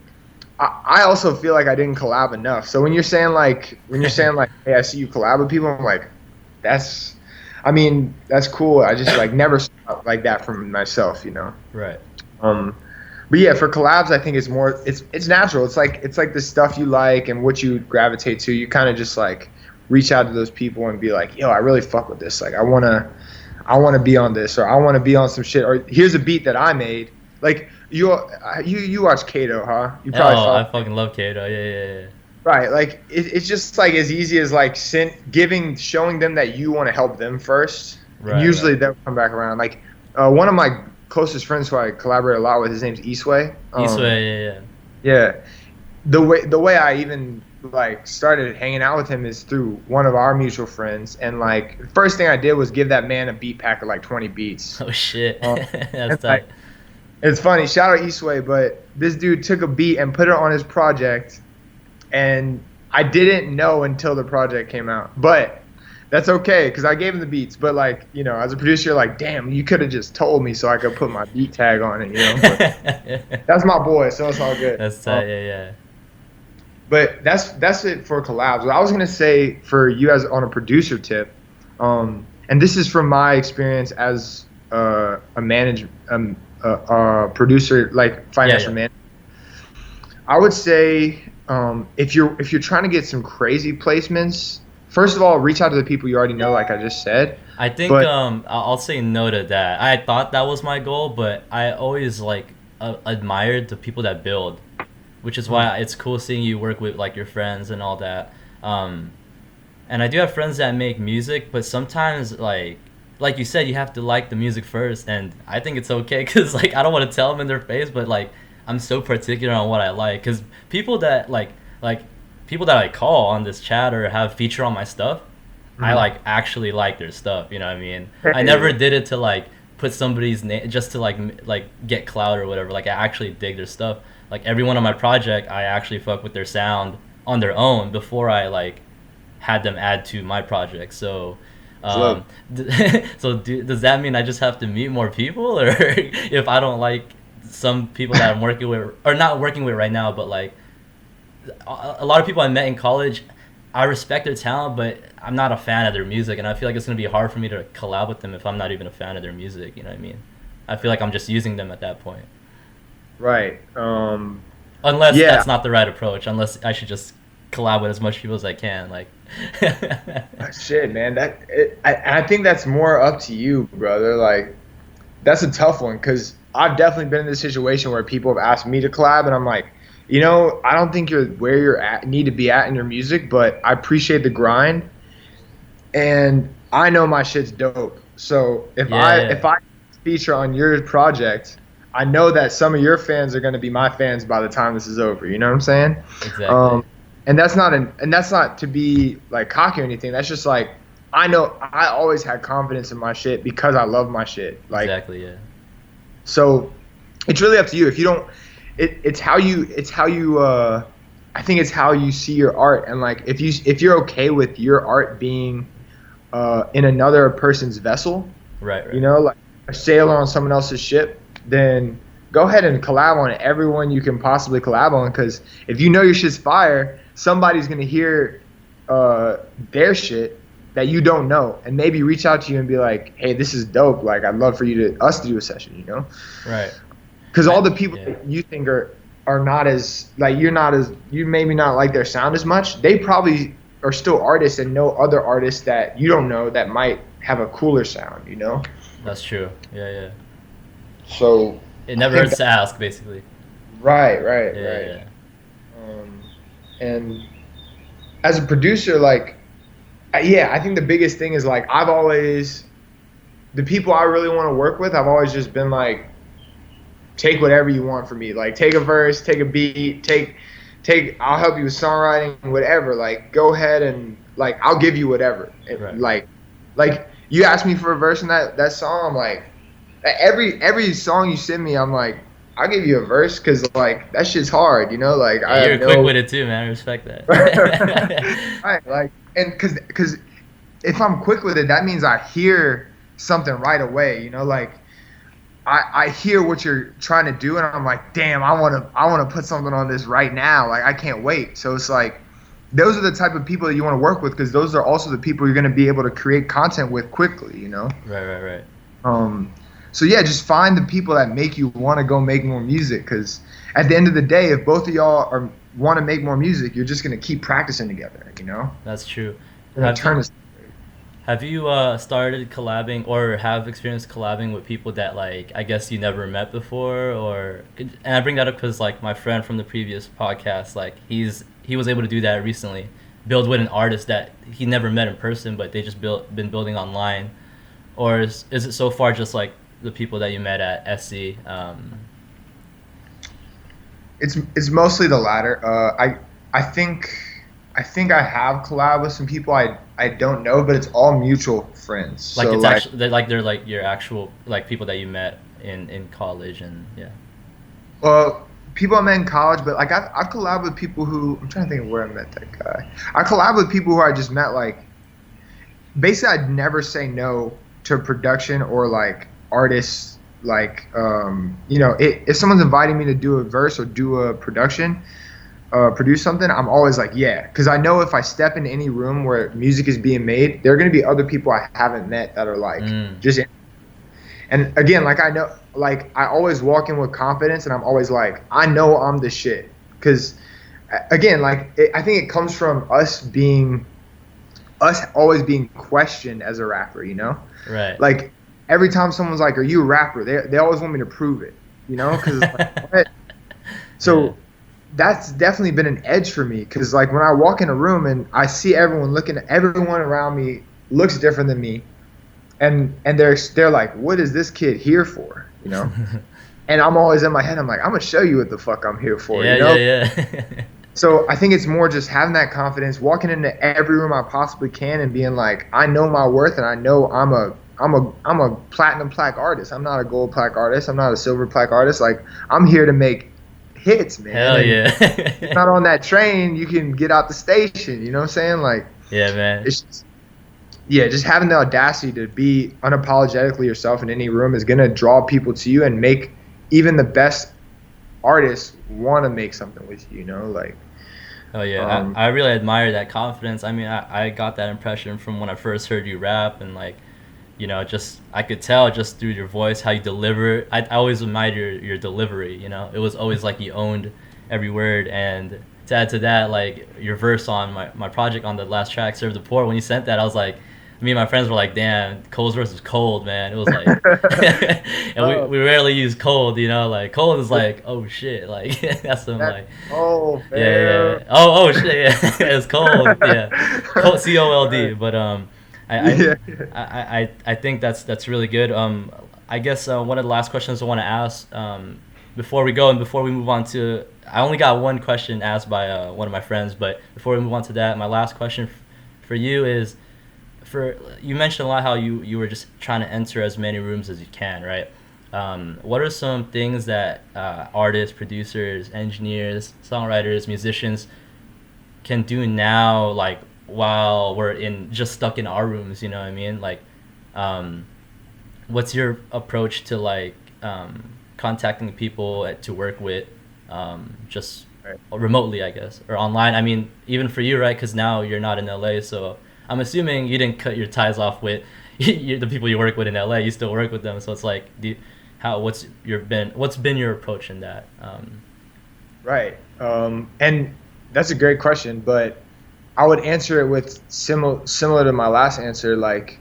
I also feel like I didn't collab enough. So when you're saying like, hey, I see you collab with people, I'm like, that's, I mean, that's cool. I just like never saw it like that from myself. Right. Um, but yeah, for collabs, I think it's natural. It's like the stuff you like and what you gravitate to. You kind of just like reach out to those people and be like, yo, I really fuck with this. Like I wanna be on this, or I wanna be on some shit, or here's a beat that I made. Like you watch Kato, huh? You probably Oh, follow. I fucking love Kato. Yeah, yeah, yeah. Right, like it's just like as easy as like showing them that you want to help them first, and Right, usually right. they'll come back around. Like one of my closest friends who I collaborate a lot with, his name's Eastway. Eastway, yeah, yeah. Yeah, the way I even like started hanging out with him is through one of our mutual friends, and like the first thing I did was give that man a beat pack of like 20 beats. Oh shit, Um, that's and like tight. it's funny, shout out Eastway, but this dude took a beat and put it on his project, and I didn't know until the project came out. But that's okay because I gave him the beats. But like, as a producer, you're like, damn, you could have just told me so I could put my beat tag on it. But that's my boy, so it's all good. That's tight. Yeah, yeah. But that's it for collabs. What I was gonna say for you as on a producer tip, and this is from my experience as a producer, like Yeah, financial yeah. manager. I would say if you're trying to get some crazy placements, first of all, reach out to the people you already know, like I just said. I think But I'll say no to that. I thought that was my goal, but I always like admired the people that build, which is why it's cool seeing you work with like your friends and all that. Um, and I do have friends that make music, but sometimes like you said, you have to like the music first, and I think it's okay because like I don't want to tell them in their face, but like I'm so particular on what I like because people that like people that I call on this chat or have feature on my stuff, I Mhm. like actually like their stuff. You know what I mean? I Hey, never did it to like put somebody's name just to like get clout or whatever. Like I actually dig their stuff. Like everyone on my project, I actually fuck with their sound on their own before I like had them add to my project. So, it's love. um, does that mean I just have to meet more people, or if I don't like some people that I'm working with or not working with right now, but like a lot of people I met in college, I respect their talent, but I'm not a fan of their music, and I feel like it's gonna be hard for me to collab with them if I'm not even a fan of their music. You know what I mean? I feel like I'm just using them at that point. Right. Unless Yeah. that's not the right approach. Unless I should just collab with as much people as I can. Like, Shit, man. I think that's more up to you, brother. Like, that's a tough one because I've definitely been in this situation where people have asked me to collab, and I'm like, I don't think you're where you're at need to be at in your music, but I appreciate the grind, and I know my shit's dope. So if yeah, I yeah, if I feature on your project, I know that some of your fans are going to be my fans by the time this is over. You know what I'm saying? exactly, Um, and that's not to be like cocky or anything. That's just like I know I always had confidence in my shit because I love my shit. Like exactly, yeah, so, it's really up to you. If you don't, it's how you. I think it's how you see your art, and like if you're okay with your art being in another person's vessel, right, right, like a sailor on someone else's ship, then go ahead and collab on everyone you can possibly collab on. Because if you know your shit's fire, somebody's gonna hear their shit that you don't know, and maybe reach out to you and be like, "Hey, this is dope. Like, I'd love for us to do a session." right. Because all the people Yeah, that you think are not as like you maybe not like their sound as much. They probably are still artists and know other artists that you don't know that might have a cooler sound. that's true. Yeah, yeah. So It I never think hurts that, to ask, basically. right, right, Yeah, right. yeah, And as a producer, like, yeah, I think the biggest thing is like the people I really want to work with, I've always just been like, take whatever you want from me. Like, take a verse, take a beat, I'll help you with songwriting, whatever. Like, go ahead and like I'll give you whatever. Right. Like you asked me for a verse in that song, I'm like every song you send me, I'm like I'll give you a verse because like that shit's hard, you know. Like Yeah, I have you're quick no with it too, man. I respect that. right, like and because if I'm quick with it, that means I hear something right away, you know. Like I hear what you're trying to do, and I'm like, damn, I wanna put something on this right now. Like I can't wait. So it's like those are the type of people that you want to work with because those are also the people you're going to be able to create content with quickly, you know. Right, right, right. Um, so yeah, just find the people that make you want to go make more music because at the end of the day, if both of y'all are want to make more music, you're just going to keep practicing together, you know. That's true. And it Have you turns. have you started collabing or have experienced collabing with people that like I guess you never met before or and I bring that up because like my friend from the previous podcast like he was able to do that recently, build with an artist that he never met in person but they just been building online, or is it so far just like the people that you met at SC? It's mostly the latter. I think I have collabed with some people I don't know, but it's all mutual friends. Like So it's like actually they're like your actual like people that you met in college and yeah. well, people I met in college, but like I've collabed with people who I'm trying to think of where I met that guy. I collabed with people who I just met like basically I'd never say no to production or like artists like you know if someone's inviting me to do a verse or do a production produce something, I'm always like, yeah, because I know if I step into any room where music is being made, there are going to be other people I haven't met that are like Mm. just. And again, like I know, like I always walk in with confidence, and I'm always like, I know I'm the shit. Because again, I think it comes from us always being questioned as a rapper, you know. Right. Like every time someone's like, "Are you a rapper?" They always want me to prove it, you know, because it's like, what? Yeah. So that's definitely been an edge for me because like when I walk in a room and I see everyone around me looks different than me, and they're like, what is this kid here for, you know? And I'm always in my head, I'm like, I'm gonna show you what the fuck I'm here for, Yeah, you yeah, know? yeah. So I think it's more just having that confidence, walking into every room I possibly can, and being like, I know my worth, and I know I'm a platinum plaque artist. I'm not a gold plaque artist. I'm not a silver plaque artist. Like I'm here to make hits, man. Hell And yeah. if you're not on that train, you can get out the station. You know what I'm saying? Like Yeah, man. it's just, yeah, just having the audacity to be unapologetically yourself in any room is gonna draw people to you and make even the best artists want to make something with you. You know, like. Oh yeah, Um, I really admire that confidence. I mean, I got that impression from when I first heard you rap, and like, you know, just I could tell just through your voice how you deliver. I always admired your delivery. You know, it was always like you owned every word. And to add to that, like your verse on my project on the last track, "Serve the Poor." When you sent that, I was like, me and my friends were like, "Damn, Cole's verse is cold, man." It was like, and oh, we rarely use cold. You know, like cold is like, oh shit, like that's some that like. oh Yeah, man. yeah. Oh shit, yeah. It's cold. Yeah, cold, COLD. Right. But Yeah. I think that's really good. I guess one of the last questions I want to ask before we go and before we move on to, I only got one question asked by one of my friends, but before we move on to that, my last question for you is, for you mentioned a lot how you were just trying to enter as many rooms as you can, right? What are some things that artists, producers, engineers, songwriters, musicians can do now, like while we're in just stuck in our rooms? You know what I mean? Like, um, what's your approach to like contacting people to work with, just Right. remotely, I guess, or online? I mean, even for you, right? Because now you're not in LA, so I'm assuming you didn't cut your ties off with the people you work with in LA. You still work with them, so it's like, what's been your approach in that? Right. And that's a great question, but I would answer it with similar to my last answer, like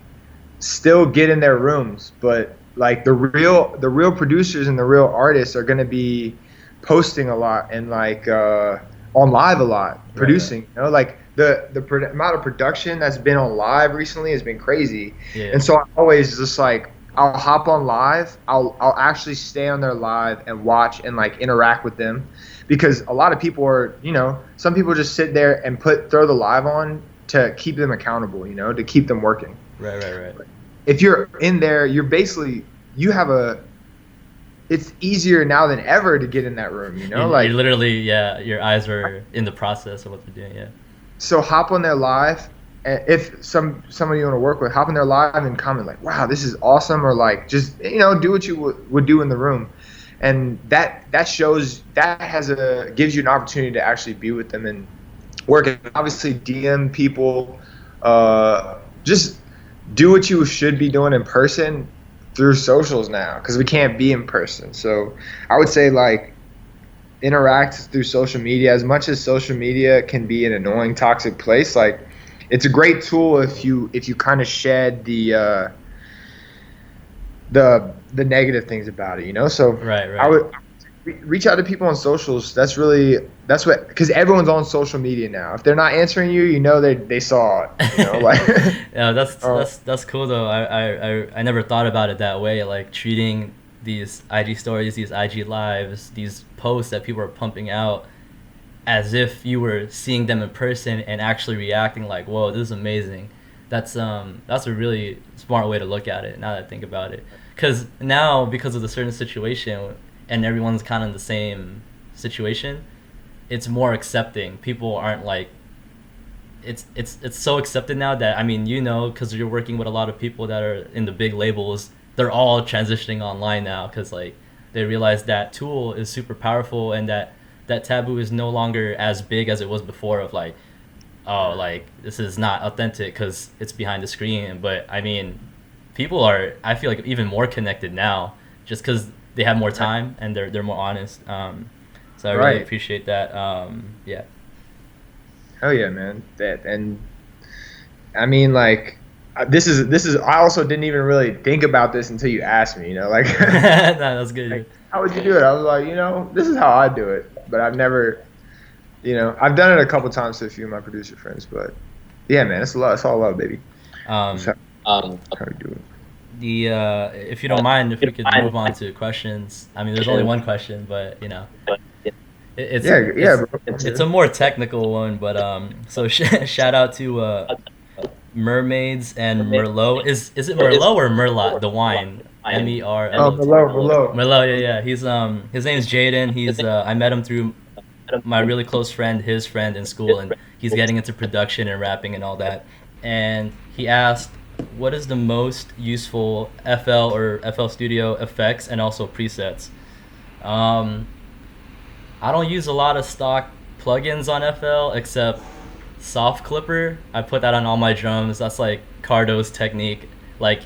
still get in their rooms, but like the real producers and the real artists are gonna be posting a lot and like on live a lot, Right, right. producing. You know, like the amount of production that's been on live recently has been crazy, Yeah. and so I always just like I'll hop on live. I'll actually stay on their live and watch and like interact with them, because a lot of people are, you know, some people just sit there and throw the live on to keep them accountable, to keep them working. Right. If you're in there, you're basically you have a it's easier now than ever to get in that room, You're literally, yeah, your eyes are in the process of what they're doing, yeah. So hop on their live, and if somebody you want to work with, hop on their live and comment like, "Wow, this is awesome," or like just do what you would do in the room, and that shows that gives you an opportunity to actually be with them and work. And obviously, DM people, just do what you should be doing in person through socials now because we can't be in person. So I would say like interact through social media. As much as social media can be an annoying, toxic place, like it's a great tool if you kind of shed the negative things about it, So Right. I would reach out to people on socials. That's what, because everyone's on social media now. If they're not answering you, they saw it. Like Yeah, that's cool though. I never thought about it that way. Like treating these IG stories, these IG lives, these posts that people are pumping out as if you were seeing them in person and actually reacting like, whoa, this is amazing. That's a really smart way to look at it now that I think about it. Because now, because of the certain situation and everyone's kind of in the same situation, it's more accepting. People aren't like, it's so accepted now that, I mean, because you're working with a lot of people that are in the big labels, they're all transitioning online now because like they realize that tool is super powerful and that taboo is no longer as big as it was before of like, oh, like this is not authentic because it's behind the screen. But I mean, people are, I feel like, even more connected now just because they have more time and they're more honest. So I really appreciate that. Yeah. Hell yeah, man. And I mean, like, this is. I also didn't even really think about this until you asked me. Like, No, that's good. Like, how would you do it? I was like, this is how I do it. But I've never, I've done it a couple times to a few of my producer friends. But yeah, man, it's all love, baby. How we do it. If you don't mind, if we could move on to questions. I mean, there's only one question, but it's a more technical one. But so shout out to Mermaids and Merlot. Is it Merlot or Merlot? The wine. MER. Oh, Merlot. Merlot. Yeah. He's his name's Jaden. He's I met him through my really close friend, his friend in school, and he's getting into production and rapping and all that. And he asked, what is the most useful FL or FL Studio effects and also presets? I don't use a lot of stock plugins on FL except Soft Clipper. I put that on all my drums. That's like Cardo's technique. Like,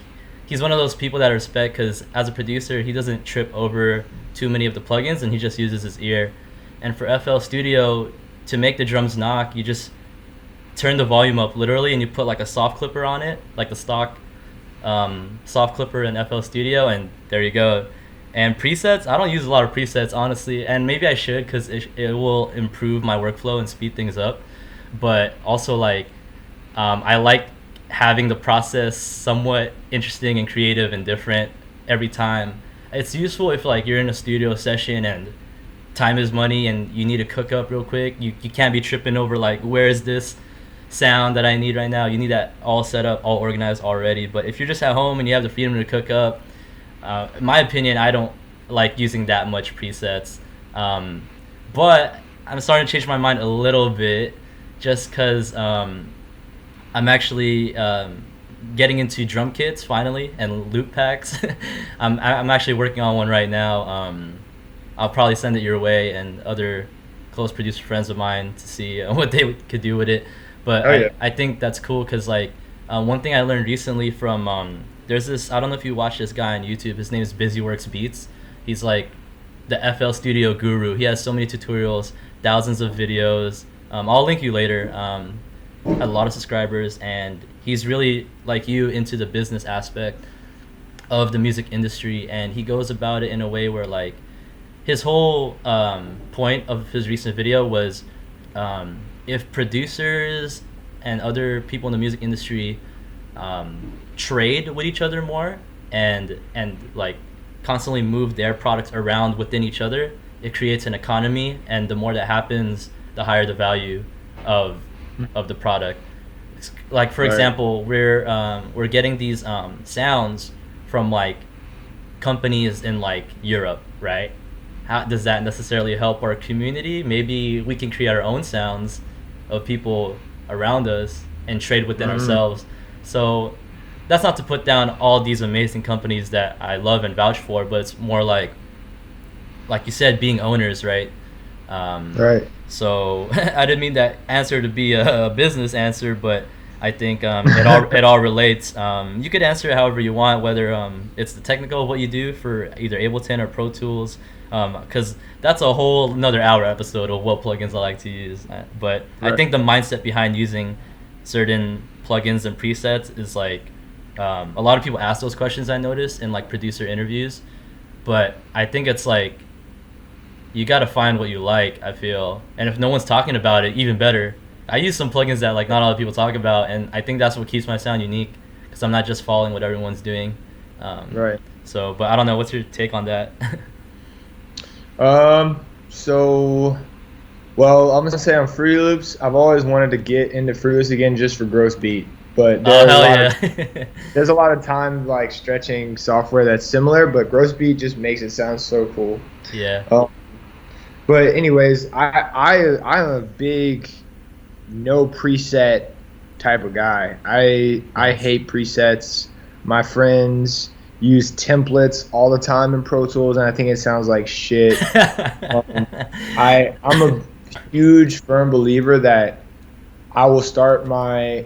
he's one of those people that I respect because as a producer, he doesn't trip over too many of the plugins and he just uses his ear. And for FL Studio, to make the drums knock, you just turn the volume up literally and you put like a soft clipper on it, like the stock soft clipper in FL Studio, and there you go. And presets, I don't use a lot of presets, honestly, and maybe I should because it will improve my workflow and speed things up. But also, like, I like having the process somewhat interesting and creative and different every time. It's useful if like you're in a studio session and time is money and you need to cook up real quick. You can't be tripping over like, where is this sound that I need right now? You need that all set up, all organized already. But if you're just at home and you have the freedom to cook up, in my opinion, I don't like using that much presets. But I'm starting to change my mind a little bit just because I'm actually getting into drum kits finally and loop packs. I'm actually working on one right now. I'll probably send it your way and other close producer friends of mine to see what they could do with it. But I think that's cool because like one thing I learned recently from there's this, I don't know if you watch this guy on YouTube. His name is Busyworks Beats. He's like the FL Studio guru. He has so many tutorials, thousands of videos. I'll link you later. Had a lot of subscribers, and he's really like you into the business aspect of the music industry, and he goes about it in a way where like his whole point of his recent video was if producers and other people in the music industry trade with each other more and like constantly move their products around within each other, it creates an economy, and the more that happens, the higher the value of the product. Like for Right. example, we're getting these sounds from like companies in like Europe, right? How does that necessarily help our community? Maybe we can create our own sounds of people around us and trade within Mm, ourselves. So that's not to put down all these amazing companies that I love and vouch for, but it's more like you said, being owners, right? Um, right. so I didn't mean that answer to be a business answer, but I think it all relates. You could answer it however you want, whether it's the technical of what you do for either Ableton or Pro Tools, because that's a whole another hour episode of what plugins I like to use. But I Right. think the mindset behind using certain plugins and presets is like a lot of people ask those questions. I notice in like producer interviews, but I think it's like you got to find what you like, I feel, and if no one's talking about it, even better. I use some plugins that like not a lot of people talk about, and I think that's what keeps my sound unique because I'm not just following what everyone's doing. um, Right. so but I don't know, what's your take on that? So, well, I'm gonna say on Free Loops, I've always wanted to get into Free Loops again just for gross beat, but Oh hell yeah. there's a lot of time like stretching software that's similar, but gross beat just makes it sound so cool. Yeah. Um, but anyways, I'm a big no preset type of guy. I Nice. hate presets. My friends use templates all the time in Pro Tools, and I think it sounds like shit. Um, I'm a huge firm believer that I will start my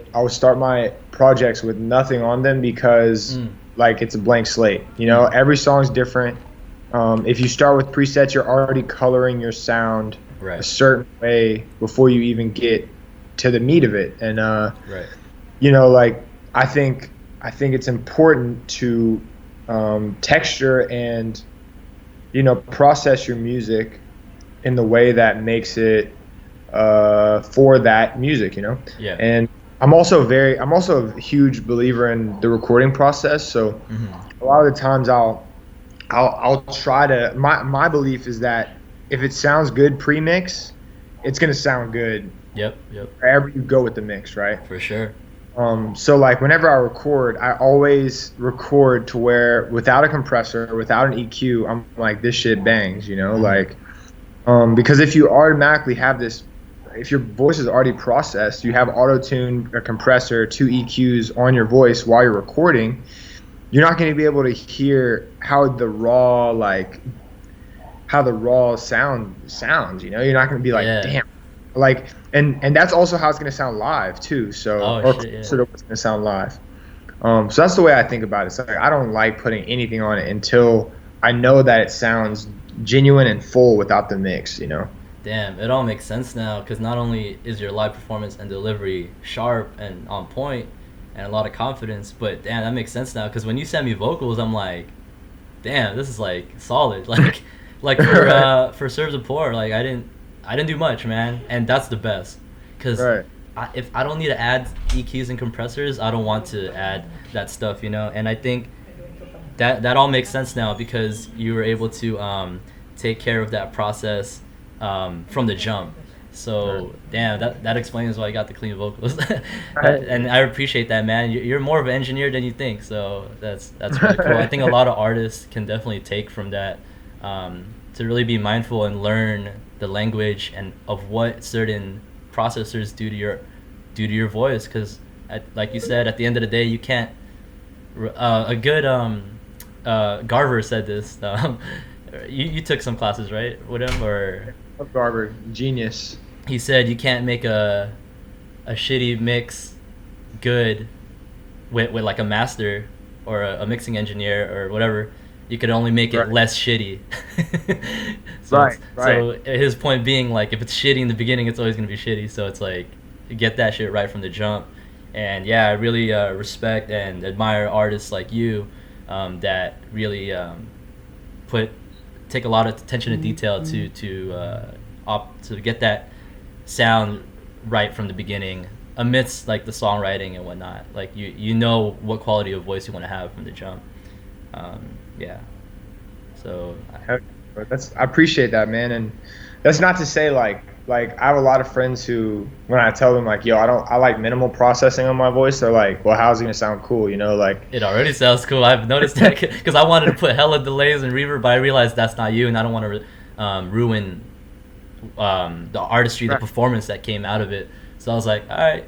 projects with nothing on them because Mm, like it's a blank slate. You know, mm, every song's different. If you start with presets, you're already coloring your sound a right, certain way before you even get to the meat of it. And right. you know, like I think I think it's important to texture and process your music in the way that makes it for that music, Yeah. and I'm also a huge believer in the recording process. So Hmm. a lot of the times I'll try to my belief is that if it sounds good pre-mix, it's gonna sound good Yep, yep, wherever you go with the mix, right? for sure. So like whenever I record, I always record to where without a compressor, without an EQ, I'm like this shit bangs, Hmm. like because if you automatically have this, if your voice is already processed, you have auto tune, a compressor, two EQs on your voice while you're recording, you're not going to be able to hear how the raw sounds. You're not going to be like, Yeah. damn, like, and that's also how it's going to sound live too. So Oh or shit, yeah. closer to what's going to sound live. So that's the way I think about it. So like, I don't like putting anything on it until I know that it sounds genuine and full without the mix. Damn, it all makes sense now because not only is your live performance and delivery sharp and on point and a lot of confidence, but damn, that makes sense now because when you send me vocals, I'm like, damn, this is like solid. Like Right, for Serves of Poor, like I didn't do much, man, and that's the best because right, if I don't need to add EQs and compressors, I don't want to add that stuff, and I think that all makes sense now because you were able to take care of that process from the jump. right. So damn, that explains why I got the clean vocals, Right. and I appreciate that, man. You're more of an engineer than you think, so that's really cool. I think a lot of artists can definitely take from that to really be mindful and learn the language and of what certain processors do to your voice, because like you said, at the end of the day, you can't. A good Garver said this. You took some classes, right, with him, or Garber, genius. he said you can't make a shitty mix good with like a master or a mixing engineer or whatever. You could only make it Right, less shitty. so right, it's right. so his point being, like, if it's shitty in the beginning, it's always gonna be shitty. So it's like get that shit right from the jump. And yeah, I really respect and admire artists like you that really put take a lot of attention to detail to get that sound right from the beginning amidst like the songwriting and whatnot. Like you know what quality of voice you want to have from the jump. um, yeah, so Heck, but I appreciate that, man, and that's not to say like I have a lot of friends who, when I tell them like, yo, I like minimal processing on my voice, they're like, well, how's it gonna sound cool? You know, like. It already sounds cool. I've noticed that because I wanted to put hella delays and reverb, but I realized that's not you, and I don't want to ruin the artistry, the Right. performance that came out of it. So I was like, all right,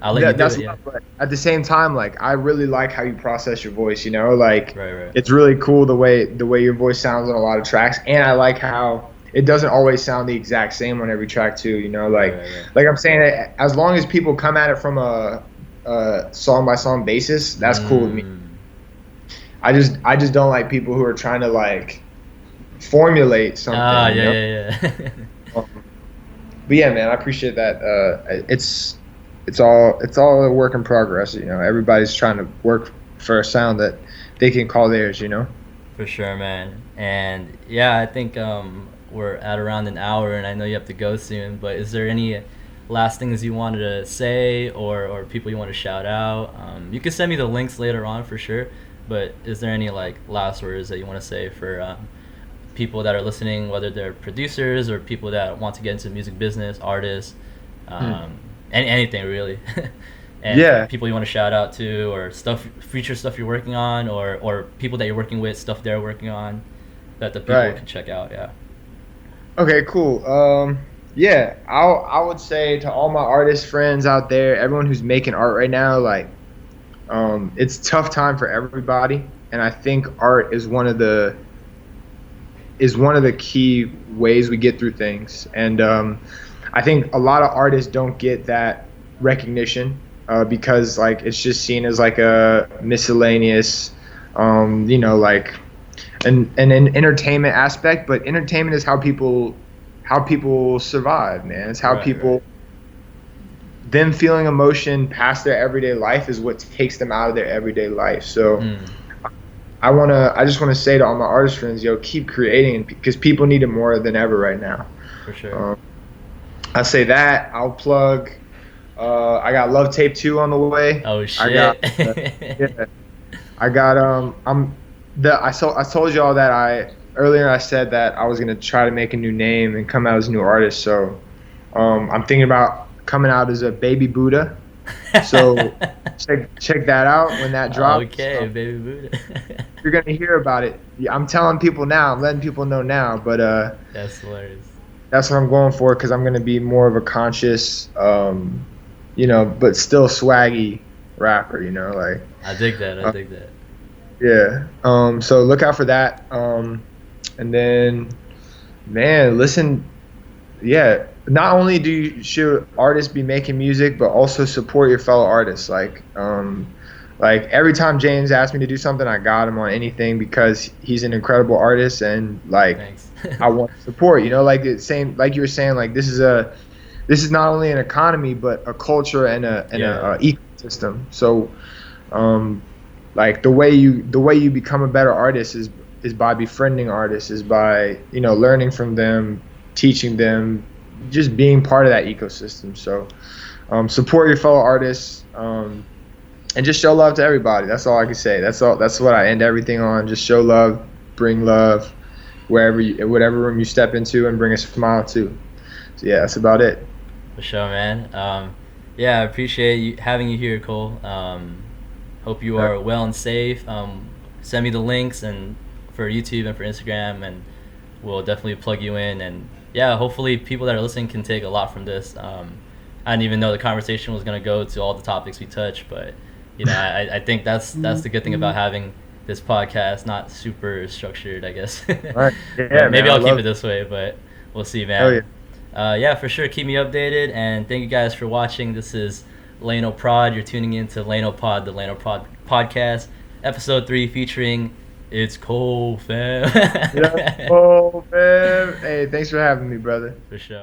I'll let you do That's it. Yeah. but at the same time, like I really like how you process your voice. You know, like Right. Right. it's really cool the way your voice sounds on a lot of tracks, and I like how it doesn't always sound the exact same on every track too. You know, Right. Right. Right. like I'm saying, as long as people come at it from a song by song basis, that's cool with me. Mm. I just don't like people who are trying to like formulate Ah. something. You Yeah. know. Yeah. Yeah. Um, but yeah, man, I appreciate that. It's all a work in progress. You know, everybody's trying to work for a sound that they can call theirs. You know. For sure, man. And yeah, I think we're at around an hour, and I know you have to go soon. But is there any last things you wanted to say, or people you want to shout out? You can send me the links later on for sure. But is there any like last words that you want to say for people that are listening, whether they're producers or people that want to get into the music business, artists, Hmm. and anything really? And Yeah. people you want to shout out to, or future stuff you're working on, or people that you're working with, stuff they're working on that the people Right. can check out. Yeah. Okay. Cool. Yeah. I would say to all my artist friends out there, everyone who's making art right now, like, it's a tough time for everybody, and I think art is one of the key ways we get through things. And I think a lot of artists don't get that recognition because like it's just seen as like a miscellaneous, like an entertainment aspect. But entertainment is how people survive, man. It's how Right. Right. people them feeling emotion past their everyday life is what takes them out of their everyday life. So Mm, I just wanna say to all my artist friends, yo, keep creating because people need it more than ever right now. for sure. Um, I say that. I'll plug. I got Love Tape 2 on the way. Oh I got. shit. Yeah. I got. I told y'all that earlier. I said that I was gonna try to make a new name and come out as a new artist. So, I'm thinking about coming out as a Baby Buddha. So check that out when that drops. Okay, baby Buddha. You're gonna hear about it. Yeah, I'm telling people now. I'm letting people know now. But That's hilarious. that's what I'm going for because I'm gonna be more of a conscious, but still swaggy rapper. Like I dig that. I dig that. yeah. So look out for that. And then, man, listen. Yeah. Not only should artists be making music, but also support your fellow artists. Like every time James asked me to do something, I got him on anything because he's an incredible artist and like Thanks. I want support. Like it's same like you were saying, like this is not only an economy but a culture and Yeah. a ecosystem. So, like the way you become a better artist is by befriending artists, is by learning from them, teaching them, just being part of that ecosystem. So, support your fellow artists. And just show love to everybody. That's all I can say. That's all. That's what I end everything on. Just show love, bring love, whatever room you step into, and bring a smile too. So yeah, that's about it. For sure, man. Yeah, I appreciate having you here, Cole. Hope you are well and safe. Send me the links and for YouTube and for Instagram, and we'll definitely plug you in. And yeah, hopefully people that are listening can take a lot from this. I didn't even know the conversation was gonna go to all the topics we touched, but I think that's the good thing about having this podcast, not super structured, I guess. All right. Yeah, But maybe man. I I'll keep love it it. this way, but we'll see, Hell yeah. man. Yeah, for sure. Keep me updated, and thank you guys for watching. This is Layno Prod. You're tuning in to Layno Pod the LaynoProd podcast, episode 3, featuring it's Cole Pham. Yeah. Oh man. Hey, thanks for having me, brother. For sure.